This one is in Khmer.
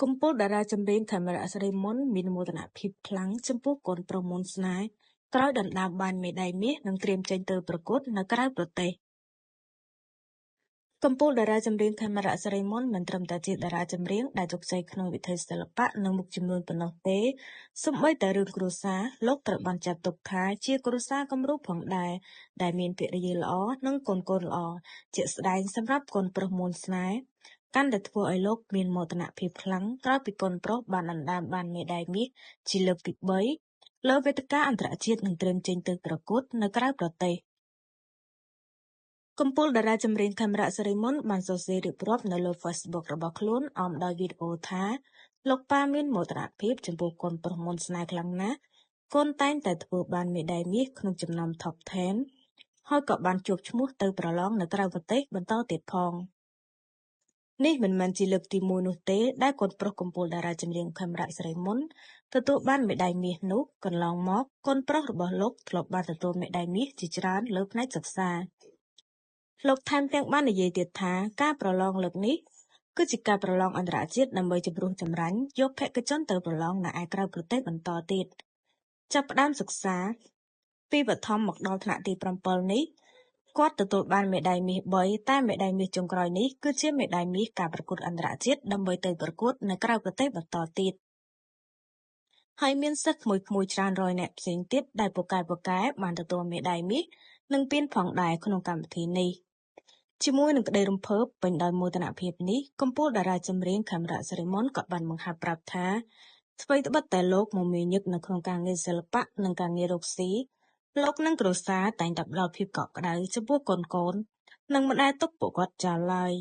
កំពូលតារាចម្រៀងខេមរៈ សិរីមន្តមានមោទនភាពខ្លាំងចំពោះកូនប្រុសមន្តស្នេហ៍ក្រោយដណ្ដើមបានមេដាយមាសនិងត្រៀមចេញទៅប្រកួតនៅក្រៅប្រទេសកំពូលតារាចម្រៀងខេមរៈ សិរីមន្តមិនត្រឹមតែជាតារាចម្រៀងដែលជោគជ័យក្នុងវិថីសិល្បៈនិងមុខចំនួនប៉ុណ្ណោះទេសូម្បីតែរឿងគ្រួសារលោកត្រូវបានចាត់ទុកថាជាគ្រួសារគំរូផងដែរដែលមានភរិយាល្អនិងកូនៗល្អជាក់ស្ដែងសម្រាប់កូនប្រុសមន្តស្នេហ៍កាន់តែធ្វើឲ្យលោកមានមោទនភាពខ្លាំងក្រោយពីកូនប្រុសបានដណ្ដើមបានមេដាយមាសជាលើកទី3លើវេទិកាអន្តរជាតិនិងត្រៀមចេញទៅប្រកួតនៅក្រៅប្រទេសកំពូលតារាចម្រៀងខេមរៈ សិរីមន្តបានសរសេររៀបរាប់នៅលើ Facebook របស់ខ្លួនអមដោយវីដេអូថាលោកប៉ាមានមោទនភាពចំពោះកូនប្រុសមន្តស្នេហ៍ខ្លាំងណាស់កូនតែងតែធ្វើបានមេដាយមាសក្នុងចំណោម Top 10 ហើយក៏បានជួបឈ្មោះទៅប្រឡងនៅក្រៅប្រទេសបន្តទៀតផងនេះមិនមែនជាលើកទី1នោះទេដែលកូនប្រុសកំពូលតារាចម្រៀងខេមរៈ សិរីមន្តទទួលបានមេដាយមាសនោះកន្លងមកកូនប្រុសរបស់លោកធ្លាប់បានទទួលមេដាយមាសជាច្រើនលើផ្នែកសិក្សាលោកថែមទាំងបាននិយាយទៀតថាការប្រឡងលើកនេះគឺជាការប្រឡងអន្តរជាតិដើម្បីជំរុះចម្រាញ់យកបេក្ខជនទៅប្រឡងនៅឯក្រៅប្រទេសបន្តទៀតចាប់ផ្ដើមសិក្សាពីបឋមមកដល់ថ្នាក់ទី7នេះគាត់ទទួលបានមេដាយមាស3តែមេដាយមាសចុងក្រោយនេះគឺជាមេដាយមាសការប្រកួតអន្តរជាតិដើម្បីទៅប្រកួតនៅក្រៅប្រទេសបន្តទៀតហើយមានសិស្សក្មួយៗច្រើនរយនាក់ផ្សេងទៀតដែលពូកែបានទទួលមេដាយមាសនិងពានផងដែរក្នុងកម្មវិធីនេះជាមួយនឹងក្តីរំភើបពេញដោយមោទនភាពនេះកំពូលតារាចម្រៀងខេមរៈ សិរីមន្តក៏បានបង្ហាត់ប្រាប់ថាអ្វីត្បិតតែលោកមមាញឹកនៅក្នុងការងារសិល្បៈនិងការងាររកស៊ីលោកនិងគ្រួសារតែងតែផ្ដល់ភាពកក់ក្ដៅចំពោះកូនៗនិងមិនដែលទុកពួកគាត់ចោលឡើយ